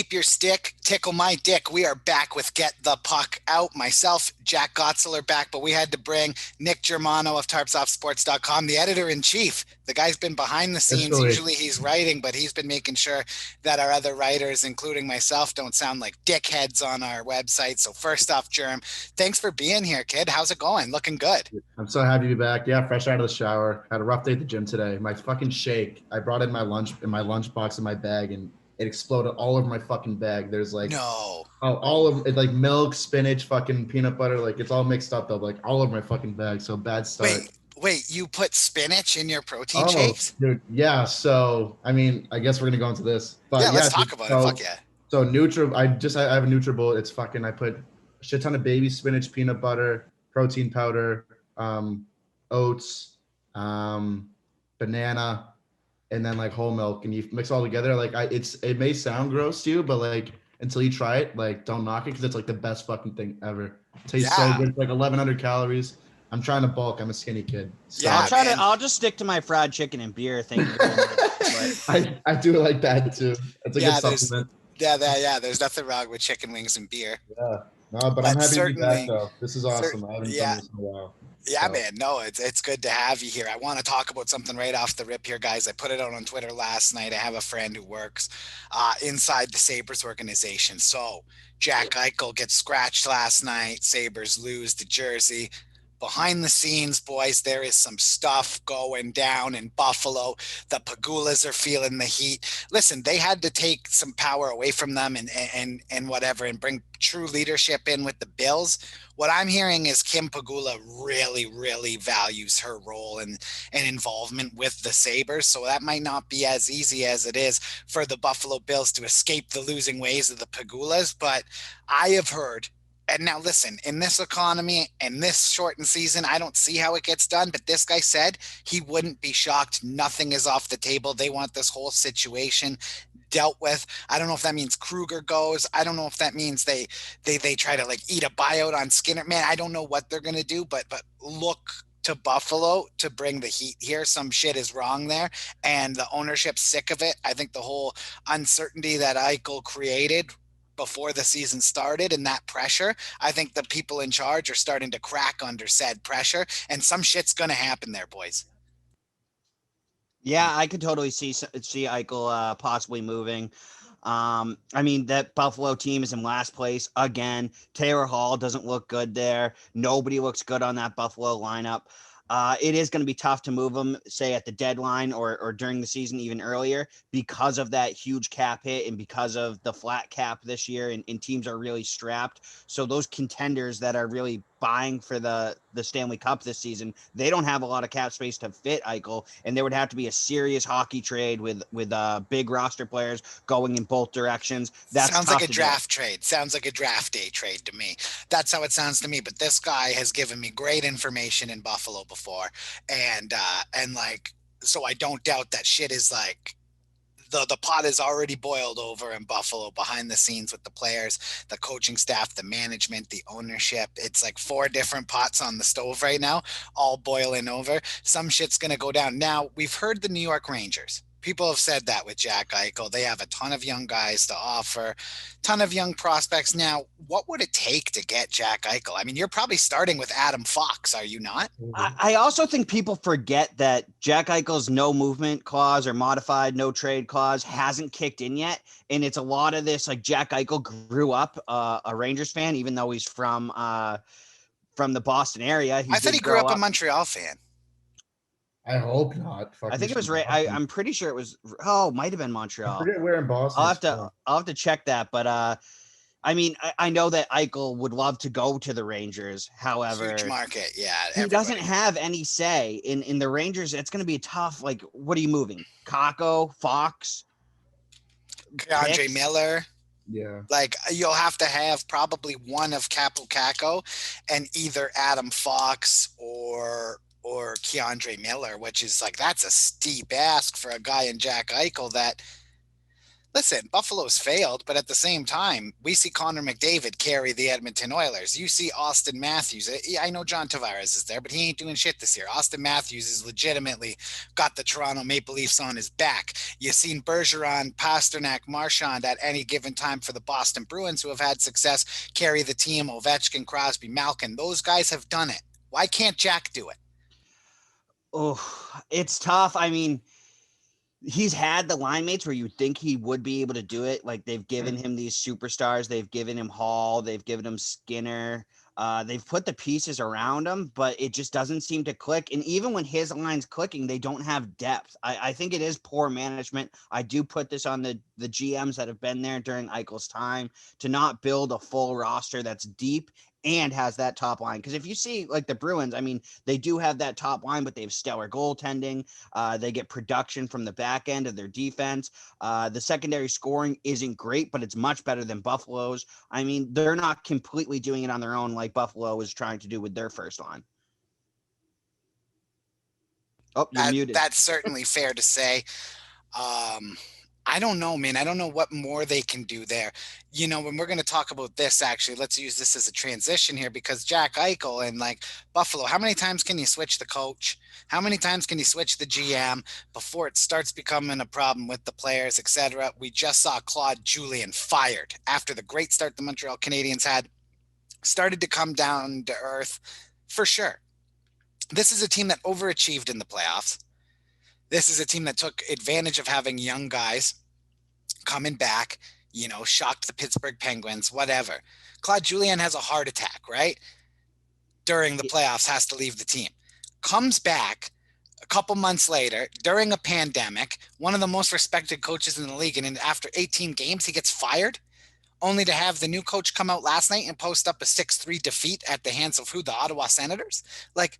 Shape your stick, tickle my dick. We are back with Get the Puck Out. Myself, Jack Gotzel are back, but we had to bring Nick Germano of tarpsoffsports.com, the editor-in-chief. The guy's been behind the scenes. Usually he's writing, but he's been making sure that our other writers, including myself, don't sound like dickheads on our website. So first off, Germ, thanks for being here, kid. How's it going? Looking good. I'm so happy to be back. Yeah, fresh out of the shower. Had a rough day at the gym today. My fucking shake. I brought in my lunch box in my bag, and it exploded all over my fucking bag. There's like all of it, like milk, spinach, fucking peanut butter. Like it's all mixed up though, like all over my fucking bag. So bad start. Wait, you put spinach in your protein shakes? Dude, yeah. So I mean, I guess we're gonna go into this. But yeah, let's talk about it. Fuck yeah. So I have a NutriBullet. It's fucking. I put a shit ton of baby spinach, peanut butter, protein powder, oats, banana, and then like whole milk, and you mix all together. Like it may sound gross to you, but like until you try it, like don't knock it because it's like the best fucking thing ever. It tastes so good. It's like 1,100 calories. I'm trying to bulk. I'm a skinny kid. So I'll just stick to my fried chicken and beer. Thank you very much. I do like that too. It's a good supplement. There's nothing wrong with chicken wings and beer. Yeah. No, but I'm happy to be back though. This is awesome. I haven't done this in a while. Yeah, man. No, it's good to have you here. I want to talk about something right off the rip here, guys. I put it out on Twitter last night. I have a friend who works inside the Sabres organization. So Jack Eichel gets scratched last night. Sabres lose to Jersey. Behind the scenes, boys, there is some stuff going down in Buffalo. The Pagulas are feeling the heat. Listen, they had to take some power away from them and whatever and bring true leadership in with the Bills. What I'm hearing is Kim Pagula really, really values her role and involvement with the Sabres. So that might not be as easy as it is for the Buffalo Bills to escape the losing ways of the Pagulas. But I have heard, and now listen, in this economy and this shortened season, I don't see how it gets done, but this guy said he wouldn't be shocked. Nothing is off the table. They want this whole situation dealt with. I don't know if that means Kruger goes. I don't know if that means they try to like eat a buyout on Skinner. Man, I don't know what they're going to do, but look to Buffalo to bring the heat here. Some shit is wrong there, and the ownership's sick of it. I think the whole uncertainty that Eichel created before the season started and that pressure, I think the people in charge are starting to crack under said pressure, and some shit's going to happen there, boys. Yeah, I could totally see Eichel possibly moving. I mean, that Buffalo team is in last place again. Taylor Hall doesn't look good there. Nobody looks good on that Buffalo lineup. It is going to be tough to move them, say, at the deadline or during the season, even earlier, because of that huge cap hit and because of the flat cap this year, and teams are really strapped. So those contenders that are really buying for the Stanley Cup this season, they don't have a lot of cap space to fit Eichel, and there would have to be a serious hockey trade with big roster players going in both directions. That sounds like a draft trade. Sounds like a draft day trade to me. That's how it sounds to me. But this guy has given me great information in Buffalo before, and like, so I don't doubt that shit is like the pot is already boiled over in Buffalo behind the scenes with the players, the coaching staff, the management, the ownership. It's like 4 different pots on the stove right now, all boiling over. Some shit's going to go down. Now, we've heard the New York Rangers. People have said that with Jack Eichel. They have a ton of young guys to offer, ton of young prospects. Now, what would it take to get Jack Eichel? I mean, you're probably starting with Adam Fox, are you not? I also think people forget that Jack Eichel's no movement clause or modified no trade clause hasn't kicked in yet. And it's a lot of this, like Jack Eichel grew up a Rangers fan, even though he's from the Boston area. I thought he grew up a Montreal fan. I hope not. I think it was right. I'm pretty sure it was. Oh, might have been Montreal. I forget where in Boston. I'll have to check that. But I mean, I know that Eichel would love to go to the Rangers. However, huge market. Yeah, he doesn't have any say in the Rangers. It's going to be tough. Like, what are you moving? Kako, Fox, Andre Miller. Yeah. Like, you'll have to have probably one of Capo Kako and either Adam Fox or Keandre Miller, which is like, that's a steep ask for a guy in Jack Eichel that, Listen, Buffalo's failed, but at the same time, we see Connor McDavid carry the Edmonton Oilers. You see Austin Matthews. I know John Tavares is there, but he ain't doing shit this year. Austin Matthews is legitimately got the Toronto Maple Leafs on his back. You've seen Bergeron, Pasternak, Marchand at any given time for the Boston Bruins, who have had success, carry the team. Ovechkin, Crosby, Malkin. Those guys have done it. Why can't Jack do it? Oh, it's tough. I mean, he's had the line mates where you think he would be able to do it. Like they've given him these superstars. They've given him Hall. They've given him Skinner. They've put the pieces around him, but it just doesn't seem to click. And even when his line's clicking, they don't have depth. I think it is poor management. I do put this on the GMs that have been there during Eichel's time to not build a full roster that's deep and has that top line. Because if you see like the Bruins, I mean, they do have that top line, but they have stellar goaltending. They get production from the back end of their defense. The secondary scoring isn't great, but it's much better than Buffalo's. I mean, they're not completely doing it on their own like Buffalo is trying to do with their first line. Oh, you're muted. That's certainly fair to say. I don't know, man. I don't know what more they can do there. You know, when we're going to talk about this, actually, let's use this as a transition here because Jack Eichel and like Buffalo, how many times can you switch the coach? How many times can you switch the GM before it starts becoming a problem with the players, etc.? We just saw Claude Julien fired after the great start the Montreal Canadiens had, started to come down to earth for sure. This is a team that overachieved in the playoffs. This is a team that took advantage of having young guys coming back, you know, shocked the Pittsburgh Penguins, whatever. Claude Julien has a heart attack, right? During the playoffs, has to leave the team. Comes back a couple months later during a pandemic, one of the most respected coaches in the league, and after 18 games, he gets fired, only to have the new coach come out last night and post up a 6-3 defeat at the hands of who? The Ottawa Senators? Like,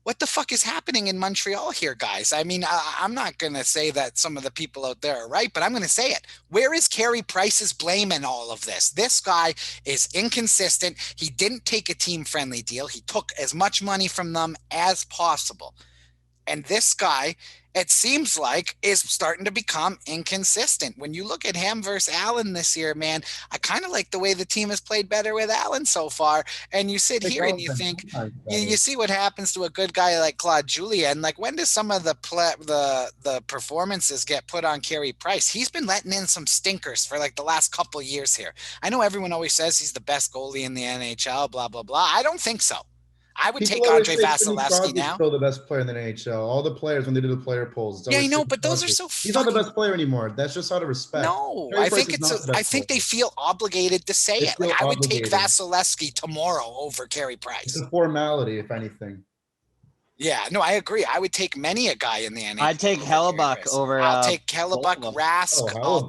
what the fuck is happening in Montreal here, guys? I mean, I'm not going to say that some of the people out there are right, but I'm going to say it. Where is Carey Price's blame in all of this? This guy is inconsistent. He didn't take a team-friendly deal. He took as much money from them as possible. And this guy, it seems like, is starting to become inconsistent. When you look at him versus Allen this year, man, I kind of like the way the team has played better with Allen so far. And you sit here and you think, you see what happens to a good guy like Claude Julien. Like, when does some of the performances get put on Carey Price? He's been letting in some stinkers for like the last couple of years here. I know everyone always says he's the best goalie in the NHL, blah, blah, blah. I don't think so. I would take Andre Vasilevsky now. Still the best player in the NHL. All the players, when they do the player polls, yeah, I know, but those are so. He's not the best player anymore. That's just out of respect. No, I think I think they feel obligated to say it. Like, I would take Vasilevsky tomorrow over Carey Price. It's a formality, if anything. Yeah, no, I agree. I would take many a guy in the NHL. I'd take Hellebuck over. I'll take Hellebuck, Rask. I'll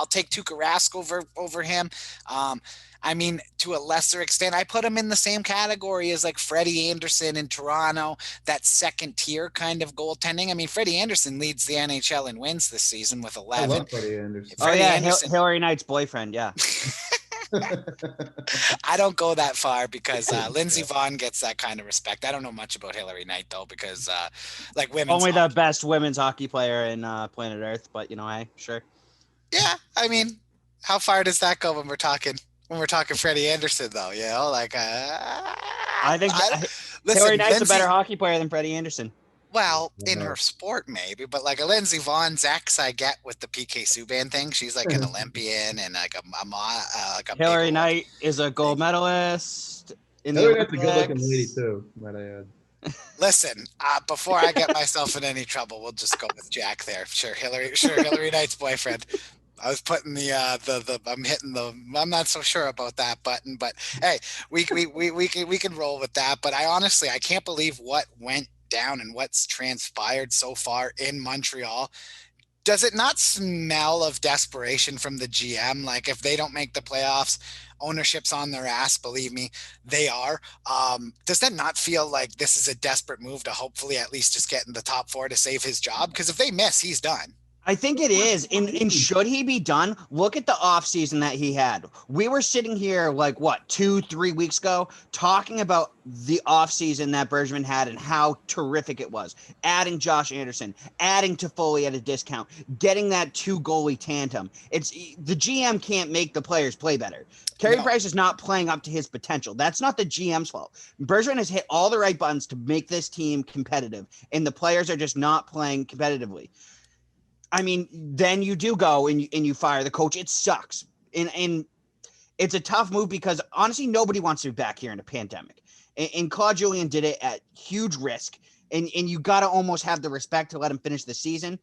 take Tuukka Rask over him. I mean, to a lesser extent, I put him in the same category as like Freddie Anderson in Toronto, that second tier kind of goaltending. I mean, Freddie Anderson leads the NHL in wins this season with 11. I love Freddie Anderson. Anderson. Hillary Knight's boyfriend, yeah. I don't go that far because Lindsey Vonn gets that kind of respect. I don't know much about Hillary Knight though, because like women's only the best women's hockey player in planet Earth. But you know, hey, sure. Yeah, I mean, how far does that go when we're talking Freddie Anderson though? You know, like I think Hillary Knight's a better hockey player than Freddie Anderson. Well, in her sport, maybe, but like a Lindsey Vohn's ex, I get with the PK Subban thing. She's like an Olympian and like a Hillary Knight is a gold medalist. Hillary Knight's a good-looking lady too, might I add. Listen, before I get myself in any trouble, we'll just go with Jack there. Sure, Hillary Knight's boyfriend. I was putting I'm not so sure about that button, but hey, we can roll with that. But I can't believe what went down and what's transpired so far in Montreal. Does it not smell of desperation from the GM? Like, if they don't make the playoffs, ownership's on their ass. Believe me, they are. Does that not feel like this is a desperate move to hopefully at least just get in the top four to save his job? Because if they miss, he's done. I think it is. And should he be done? Look at the offseason that he had. We were sitting here like, 2-3 weeks ago talking about the offseason that Bergevin had and how terrific it was. Adding Josh Anderson, adding Toffoli at a discount, getting that 2-goalie tandem. It's the GM can't make the players play better. Carey Price is not playing up to his potential. That's not the GM's fault. Bergevin has hit all the right buttons to make this team competitive, and the players are just not playing competitively. I mean, then you do go and you fire the coach. It sucks. And it's a tough move because, honestly, nobody wants to be back here in a pandemic. And Claude Julien did it at huge risk. And you got to almost have the respect to let him finish the season.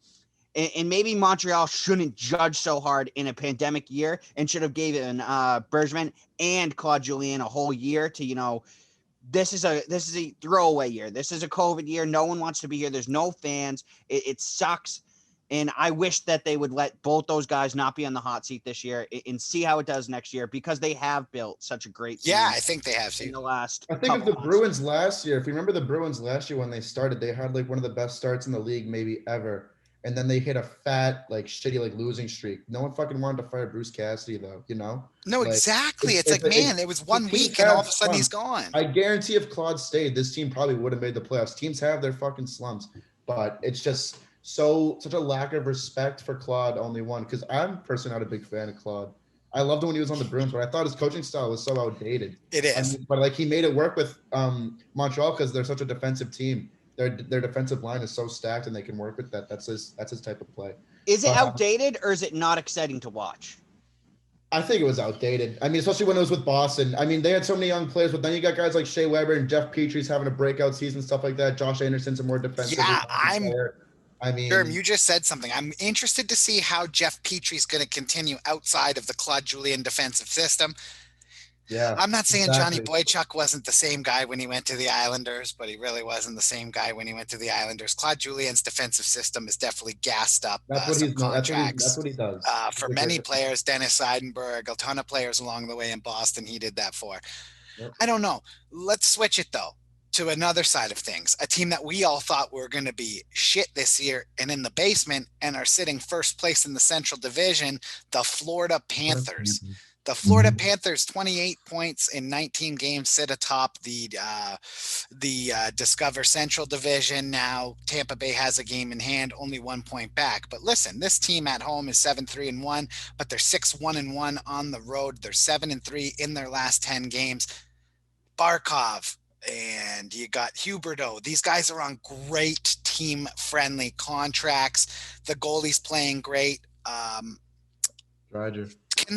And maybe Montreal shouldn't judge so hard in a pandemic year and should have given Bergevin and Claude Julien a whole year to, this is a throwaway year. This is a COVID year. No one wants to be here. There's no fans. It sucks. And I wish that they would let both those guys not be on the hot seat this year and see how it does next year, because they have built such a great team. Yeah, I think they have in the last. I think of the Bruins last year. If you remember the Bruins last year when they started, they had like one of the best starts in the league maybe ever. And then they hit a fat, shitty, losing streak. No one fucking wanted to fire Bruce Cassidy, though, No, exactly. It's man, it was 1 week and all of a sudden he's gone. I guarantee if Claude stayed, this team probably would have made the playoffs. Teams have their fucking slumps, but it's just such a lack of respect for Claude only one, because I'm personally not a big fan of Claude. I loved him when he was on the Bruins, but I thought his coaching style was so outdated. It is. But he made it work with Montreal because they're such a defensive team. Their defensive line is so stacked and they can work with that. That's his type of play. Is it outdated or is it not exciting to watch? I think it was outdated. I mean, especially when it was with Boston. I mean, they had so many young players, but then you got guys like Shea Weber and Jeff Petry's having a breakout season, stuff like that. Josh Anderson's a more defensive player. I mean, Jerm, you just said something. I'm interested to see how Jeff Petry's going to continue outside of the Claude Julien defensive system. Yeah, I'm not saying Johnny Boychuk wasn't the same guy when he went to the Islanders, but he really wasn't the same guy when he went to the Islanders. Claude Julien's defensive system is definitely gassed up. That's what he does. For many players, Dennis Seidenberg, a ton of players along the way in Boston, he did that for. Yep. I don't know. Let's switch it, though, to another side of things. A team that we all thought were going to be shit this year and in the basement and are sitting first place in the Central Division, the Florida Panthers. The Florida Panthers, 28 points in 19 games, sit atop the Discover Central Division. Now Tampa Bay has a game in hand, only 1 point back. But listen, this team at home is 7-3-1, but they're 6-1-1 on the road. They're 7-3 in their last 10 games. Barkov and you got Huberdeau. These guys are on great team-friendly contracts. The goalie's playing great. Roger. Can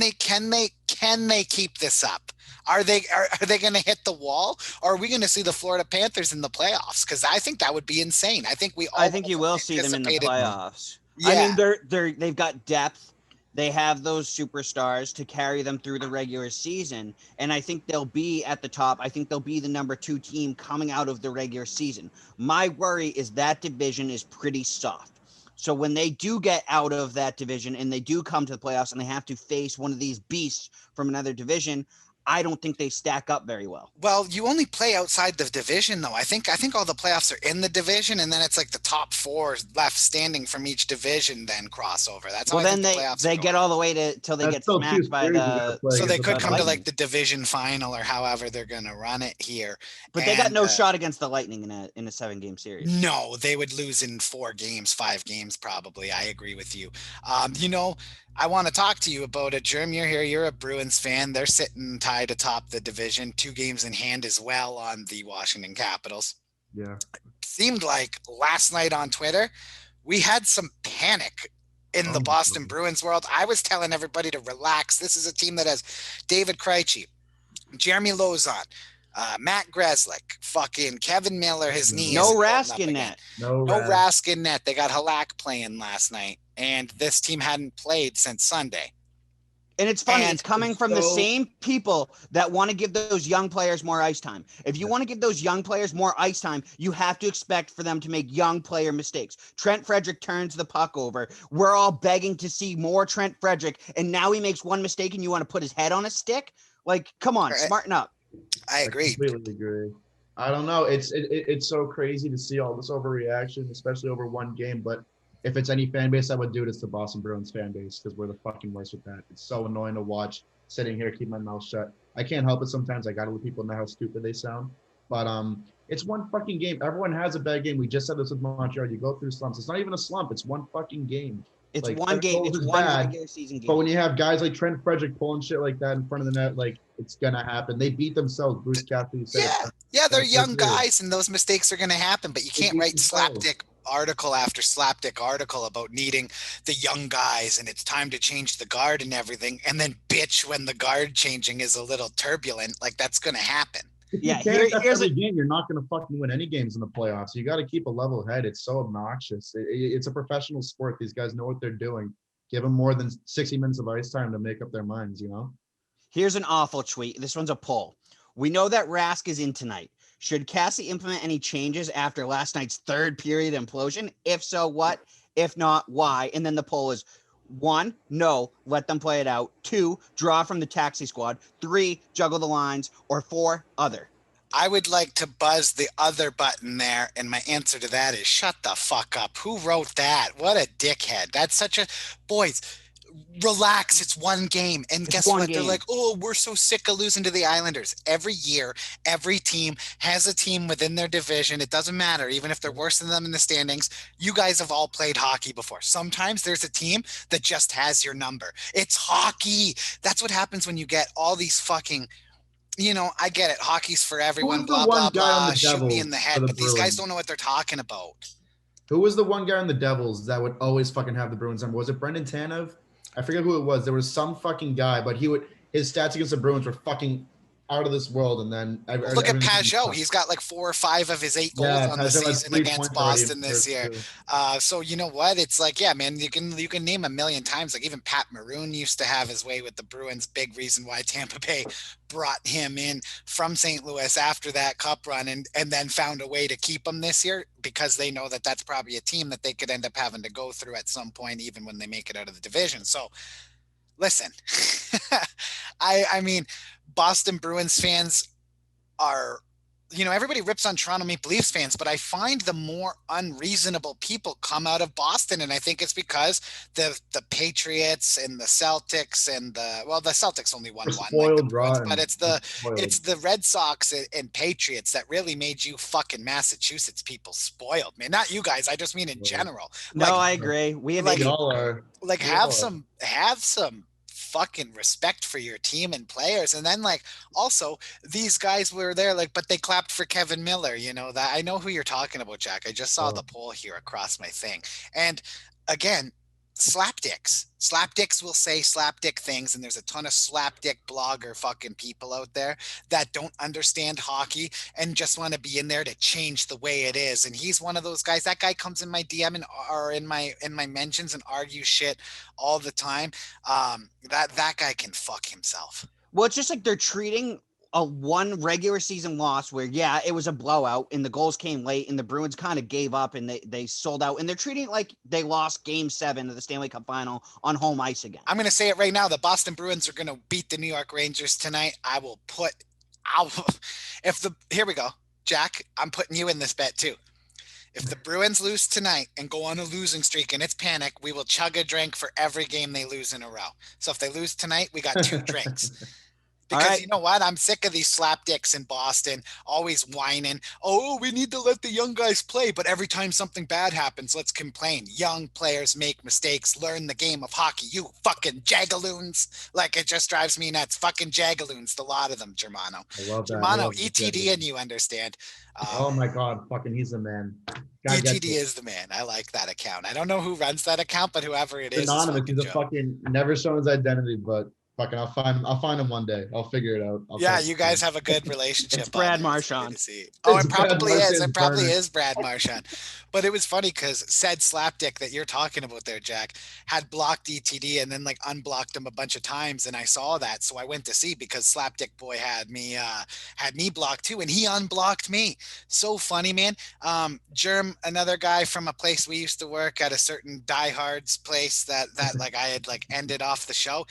they keep this up? Are they going to hit the wall, or are we going to see the Florida Panthers in the playoffs? Because I think that would be insane. I think you will see them in the playoffs. Yeah. I mean, they've got depth. They have those superstars to carry them through the regular season, and I think they'll be at the top. I think they'll be the number 2 team coming out of the regular season. My worry is that division is pretty soft. So when they do get out of that division and they do come to the playoffs and they have to face one of these beasts from another division, I don't think they stack up very well. Well, you only play outside the division, though. I think all the playoffs are in the division, and then it's like the top 4 left standing from each division then crossover. That's how then they get all the way till they get smacked by the. So they could come to like the division final or however they're going to run it here. But they got no shot against the Lightning in a 7-game series. No, they would lose in 4 games, 5 games probably. I agree with you. I want to talk to you about it, Jerm. You're here. You're a Bruins fan. They're sitting tied atop the division, 2 games in hand as well on the Washington Capitals. Yeah. It seemed like last night on Twitter, we had some panic in the Boston Bruins world. I was telling everybody to relax. This is a team that has David Krejci, Jeremy Lauzon, Matt Grzelcyk, fucking Kevin Miller, his knee. No Rask in net. No Rask in net. They got Halak playing last night, and this team hadn't played since Sunday. And it's funny, it's coming from the same people that want to give those young players more ice time. If you want to give those young players more ice time, you have to expect for them to make young player mistakes. Trent Frederick turns the puck over. We're all begging to see more Trent Frederick, and now he makes one mistake and you want to put his head on a stick? Like, come on, smarten up. I agree. I completely agree. I don't know. It's so crazy to see all this overreaction, especially over one game. But if it's any fan base I would do it, it's the Boston Bruins fan base because we're the fucking worst with that. It's so annoying to watch sitting here, keep my mouth shut. I can't help it sometimes. I gotta let people know how stupid they sound. But it's one fucking game. Everyone has a bad game. We just said this with Montreal. You go through slumps. It's not even a slump. It's one fucking game. It's like, one game. It's one regular season game. But when you have guys like Trent Frederick pulling shit like that in front of the net, like it's gonna happen. They beat themselves. Bruce Cassidy said. Yeah, they're young guys, and those mistakes are gonna happen. But you can't write slapdick article after slapdick article about needing the young guys and it's time to change the guard and everything, and then bitch when the guard changing is a little turbulent. Like that's gonna happen. Yeah, here's a game. You're not going to fucking win any games in the playoffs. You got to keep a level head. It's so obnoxious. It's a professional sport. These guys know what they're doing. Give them more than 60 minutes of ice time to make up their minds, you know? Here's an awful tweet. This one's a poll. We know that Rask is in tonight. Should Cassie implement any changes after last night's third period implosion? If so, what? If not, why? And then the poll is 1, no, let them play it out. 2, draw from the taxi squad. 3, juggle the lines. Or 4, other. I would like to buzz the other button there, and my answer to that is shut the fuck up. Who wrote that? What a dickhead. That's such a... Boys, relax. It's one game. And guess what? They're like, oh, we're so sick of losing to the Islanders. Every year, every team has a team within their division. It doesn't matter. Even if they're worse than them in the standings, you guys have all played hockey before. Sometimes there's a team that just has your number. It's hockey. That's what happens when you get all these fucking... You know, I get it. Hockey's for everyone, blah, blah, blah. Shoot me in the head. But these guys don't know what they're talking about. Who was the one guy on the Devils that would always fucking have the Bruins number? Was it Brendan Tanev? I forget who it was. There was some fucking guy, but his stats against the Bruins were fucking out of this world. And then look at Pajot. He's got like 4 or 5 of his 8 goals on the season against Boston this year. So you know what? It's like, yeah, man, you can name a million times. Like even Pat Maroon used to have his way with the Bruins. Big reason why Tampa Bay brought him in from St. Louis after that cup run and then found a way to keep him this year because they know that that's probably a team that they could end up having to go through at some point, even when they make it out of the division. So listen, I mean, Boston Bruins fans are, you know, everybody rips on Toronto Maple Leafs fans, but I find the more unreasonable people come out of Boston. And I think it's because the Patriots and the Celtics and the Celtics only won one, but it's the Red Sox and Patriots that really made you fucking Massachusetts people spoiled, man. Not you guys. I just mean in general. No, I agree. We have have some fucking respect for your team and players. And then like also these guys were there like, but they clapped for Kevin Miller, you know, that I know who you're talking about, Jack. I just saw the poll here across my thing. And again, slapdicks will say slapdick things, and there's a ton of slapdick blogger fucking people out there that don't understand hockey and just want to be in there to change the way it is. And he's one of those guys. That guy comes in my DM or in my mentions and argues shit all the time. That guy can fuck himself. Well, it's just like they're treating a one regular season loss where, yeah, it was a blowout and the goals came late and the Bruins kind of gave up and they sold out, and they're treating it like they lost Game 7 of the Stanley Cup Final on home ice again. I'm going to say it right now. The Boston Bruins are going to beat the New York Rangers tonight. Here we go. Jack, I'm putting you in this bet too. If the Bruins lose tonight and go on a losing streak and it's panic, we will chug a drink for every game they lose in a row. So if they lose tonight, we got 2 drinks. Because you know what? I'm sick of these slapdicks in Boston always whining. Oh, we need to let the young guys play. But every time something bad happens, let's complain. Young players make mistakes. Learn the game of hockey. You fucking jagaloons. Like, it just drives me nuts. Fucking jagaloons. The lot of them, Germano. I love that. Germano, ETD and you understand. Oh my God. Fucking he's the man. ETD is the man. I like that account. I don't know who runs that account, but whoever it is. Anonymous. He's a fucking never shown his identity, but fucking, I'll find him one day. I'll figure it out. You guys have a good relationship. It's Brad Marchand. Oh, it probably is. It probably is Brad Marchand. But it was funny because said slapdick that you're talking about there, Jack, had blocked ETD and then like unblocked him a bunch of times, and I saw that, so I went to see because slapdick boy had me blocked too, and he unblocked me. So funny, man. Germ, another guy from a place we used to work at, a certain diehards place that like I had like ended off the show.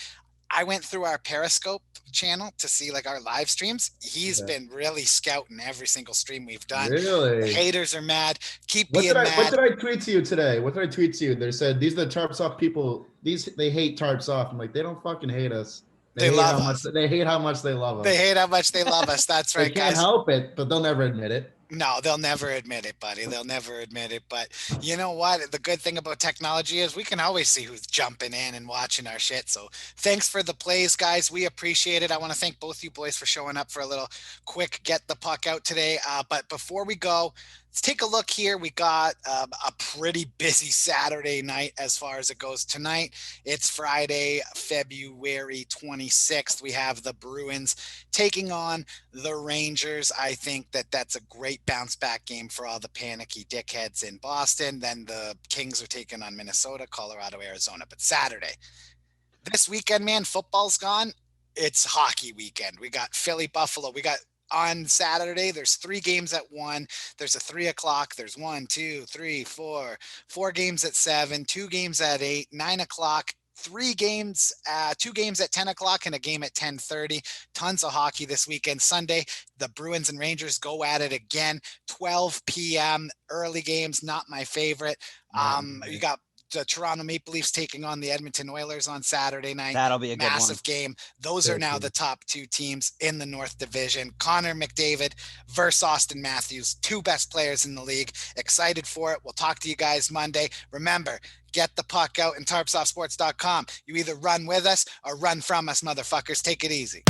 I went through our Periscope channel to see like our live streams. He's been really scouting every single stream we've done. Really? The haters are mad. Keep What being did I, mad. What did I tweet to you today? What did I tweet to you? They said these are the Tarps off people. They hate Tarps off. I'm like, they don't fucking hate us. They love us. They hate how much they love us. They hate how much they love us. That's right, They can't guys. help it, but they'll never admit it. No, they'll never admit it, buddy. They'll never admit it. But you know what? The good thing about technology is we can always see who's jumping in and watching our shit. So thanks for the plays, guys. We appreciate it. I want to thank both you boys for showing up for a little quick get the puck out today. But before we go, let's take a look here. We got a pretty busy Saturday night as far as it goes tonight. It's Friday, February 26th. We have the Bruins taking on the Rangers. I think that's a great bounce back game for all the panicky dickheads in Boston. Then the Kings are taking on Minnesota, Colorado, Arizona. But Saturday, this weekend, man, football's gone. It's hockey weekend. We got Philly, Buffalo. We got on Saturday, there's 3 games at 1. There's a 3 o'clock. There's 1, 2, 3, 4 games at 7, 2 games at 8, 9 o'clock. 3 games, 2 games at 10 o'clock and a game at 10:30. Tons of hockey this weekend. Sunday, the Bruins and Rangers go at it again. 12 p.m. early games, not my favorite. You got the Toronto Maple Leafs taking on the Edmonton Oilers on Saturday night. That'll be a massive game. Those are now the top 2 teams in the North Division. Connor McDavid versus Austin Matthews, 2 best players in the league. Excited for it. We'll talk to you guys Monday. Remember, get the puck out in tarpsoftsports.com. You either run with us or run from us, motherfuckers. Take it easy.